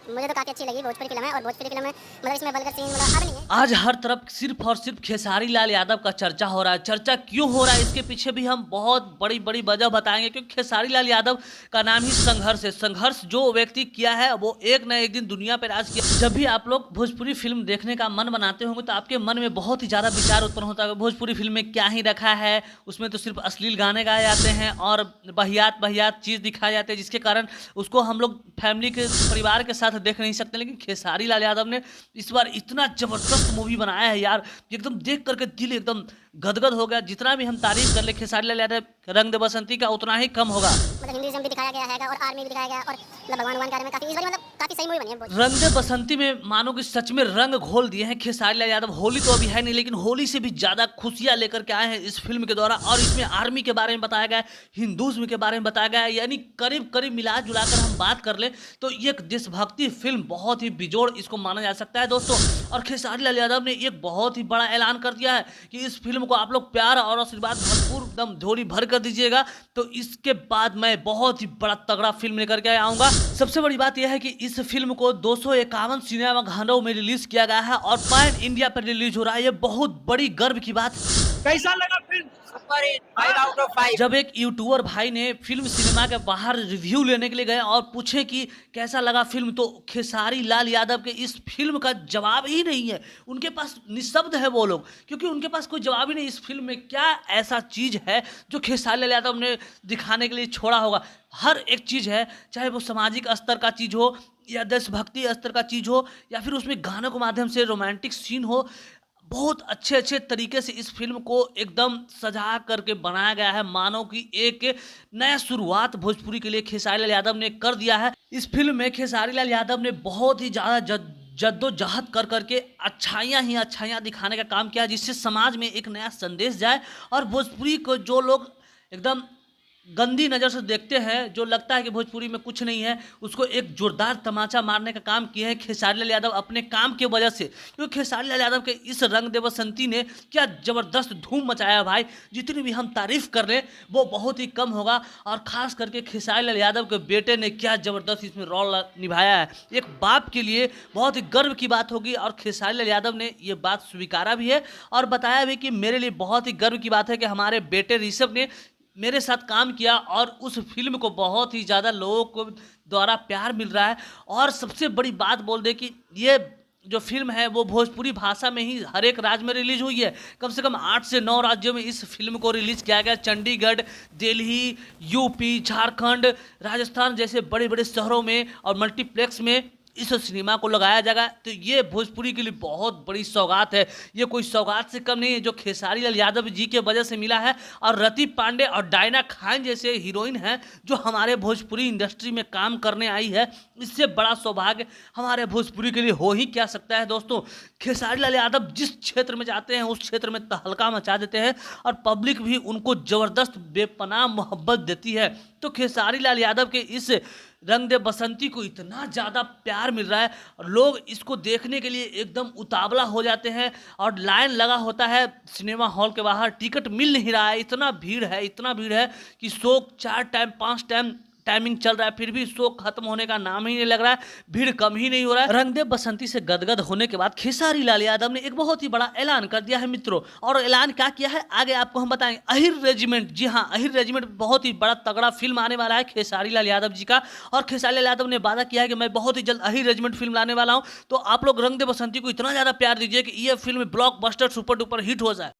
मुझे तो काफ़ी अच्छी लगी भोजपुरी फिल्म है और भोजपुरी फिल्म में मतलब इसमें वल्गर सीन मतलब अब नहीं है। आज हर तरफ सिर्फ और सिर्फ खेसारी लाल यादव का चर्चा हो रहा है। चर्चा क्यों हो रहा है इसके पीछे भी हम बहुत बड़ी बड़ी वजह बताएंगे, क्योंकि खेसारी लाल यादव का नाम ही संघर्ष है। संघर्ष जो व्यक्ति किया है वो एक न एक दिन दुनिया पर राज किया। जब भी आप लोग भोजपुरी फिल्म देखने का मन बनाते होंगे तो आपके मन में बहुत ही ज्यादा विचार उत्पन्न होता है, भोजपुरी फिल्म में क्या ही रखा है, उसमें तो सिर्फ अश्लील गाने गाए जाते हैं और बहियात बहियात चीज दिखाए जाते हैं, जिसके कारण उसको हम लोग फैमिली के परिवार के साथ देख नहीं सकते। लेकिन खेसारी लाल यादव ने इस बार इतना जबरदस्त मूवी बनाया है यार, एकदम देख करके दिल एकदम गदगद हो गया। जितना भी हम तारीफ कर ले खेसारी लाल यादव रंग दे बसंती का उतना ही कम होगा। मतलब हिंदुइज्म भी दिखाया गया है और आर्मी भी दिखाया गया और मतलब भगवान के बारे में काफ़ी इस बार मतलब काफ़ी सही मूवी बनी है। रंग दे बसंती में मानो कि सच में रंग घोल दिए हैं खेसारी लाल यादव। होली तो अभी है नहीं, लेकिन होली से भी ज्यादा खुशियां लेकर के आए हैं इस फिल्म के द्वारा। और इसमें आर्मी के बारे में बताया गया है, हिंदुज्म के बारे में बताया गया है, यानी करीब करीब मिला जुलाकर हम बात कर ले तो ये एक देशभक्ति फिल्म बहुत ही बिजोड़ इसको माना जा सकता है दोस्तों। और खेसारी लाल यादव ने एक बहुत ही बड़ा ऐलान कर दिया है कि इस फिल्म को आप लोग प्यार और आशीर्वाद भरपूर एकदम झोली भर कर दीजिएगा, तो इसके बाद मैं बहुत ही बड़ा तगड़ा फिल्म लेकर के आऊंगा। सबसे बड़ी बात यह है कि इस फिल्म को 251 सिनेमा घरों में रिलीज किया गया है और पैन इंडिया पर रिलीज हो रहा है। ये बहुत बड़ी गर्व की बात है। कैसा लगा film? Super hit, 5 out of 5। जब एक यूट्यूबर भाई ने फिल्म सिनेमा के बाहर रिव्यू लेने के लिए गए और पूछे कि कैसा लगा फिल्म, तो खेसारी लाल यादव के इस फिल्म का जवाब ही नहीं है। उनके पास निशब्द है वो लोग, क्योंकि उनके पास कोई जवाब ही नहीं। इस फिल्म में क्या ऐसा चीज है जो खेसारी लाल यादव ने दिखाने के लिए छोड़ा होगा। हर एक चीज है, चाहे वो सामाजिक स्तर का चीज हो या देशभक्ति स्तर का चीज हो या फिर उसमें गानों के माध्यम से रोमांटिक सीन हो। बहुत अच्छे अच्छे तरीके से इस फिल्म को एकदम सजा करके बनाया गया है, मानो कि एक नया शुरुआत भोजपुरी के लिए खेसारी लाल यादव ने कर दिया है। इस फिल्म में खेसारी लाल यादव ने बहुत ही ज़्यादा जद्दोजहद कर करके अच्छाइयाँ ही अच्छाइयाँ दिखाने का काम किया, जिससे समाज में एक नया संदेश जाए और भोजपुरी को जो लोग एकदम गंदी नज़र से देखते हैं, जो लगता है कि भोजपुरी में कुछ नहीं है, उसको एक जोरदार तमाचा मारने का काम किया है खेसारी लाल यादव अपने काम की वजह से। क्योंकि खेसारी लाल यादव के इस रंग दे बसंती ने क्या ज़बरदस्त धूम मचाया भाई, जितनी भी हम तारीफ़ कर लें वो बहुत ही कम होगा। और ख़ास करके खेसारी लाल यादव के बेटे ने क्या ज़बरदस्त इसमें रोल निभाया है, एक बाप के लिए बहुत ही गर्व की बात होगी। और खेसारी लाल यादव ने ये बात स्वीकारा भी है और बताया भी कि मेरे लिए बहुत ही गर्व की बात है कि हमारे बेटे ऋषभ ने मेरे साथ काम किया और उस फिल्म को बहुत ही ज़्यादा लोगों को द्वारा प्यार मिल रहा है। और सबसे बड़ी बात बोल दे कि ये जो फिल्म है वो भोजपुरी भाषा में ही हर एक राज्य में रिलीज हुई है। कम से कम 8 से 9 राज्यों में इस फिल्म को रिलीज किया गया। चंडीगढ़, दिल्ली, यूपी, झारखंड, राजस्थान जैसे बड़े बड़े शहरों में और मल्टीप्लेक्स में इस सिनेमा को लगाया जाएगा। तो ये भोजपुरी के लिए बहुत बड़ी सौगात है। ये कोई सौगात से कम नहीं है जो खेसारी लाल यादव जी के वजह से मिला है। और रति पांडे और डायना खान जैसे हीरोइन हैं जो हमारे भोजपुरी इंडस्ट्री में काम करने आई है, इससे बड़ा सौभाग्य हमारे भोजपुरी के लिए हो ही क्या सकता है दोस्तों। खेसारी लाल यादव जिस क्षेत्र में जाते हैं उस क्षेत्र में तहलका मचा देते हैं और पब्लिक भी उनको ज़बरदस्त बेपनाह मोहब्बत देती है। तो खेसारी लाल यादव के इस रंग दे बसंती को इतना ज़्यादा प्यार मिल रहा है और लोग इसको देखने के लिए एकदम उतावला हो जाते हैं और लाइन लगा होता है सिनेमा हॉल के बाहर, टिकट मिल नहीं रहा है। इतना भीड़ है, इतना भीड़ है कि शो 4 टाइम 5 टाइम टाइमिंग चल रहा है, फिर भी शो खत्म होने का नाम ही नहीं लग रहा है, भीड़ कम ही नहीं हो रहा है। रंग दे बसंती से गदगद होने के बाद खेसारी लाल यादव ने एक बहुत ही बड़ा ऐलान कर दिया है मित्रों। और ऐलान क्या किया है आगे आपको हम बताएंगे। अहिर रेजिमेंट, जी हाँ, अहिर रेजिमेंट बहुत ही बड़ा तगड़ा फिल्म आने वाला है खेसारी लाल यादव जी का। और खेसारी लाल यादव ने वादा किया है कि मैं बहुत ही जल्द अहिर रेजिमेंट फिल्म लाने वाला हूँ। तो आप लोग रंग दे बसंती को इतना ज़्यादा प्यार दीजिए कि ये film blockbuster super duper hit हो जाए।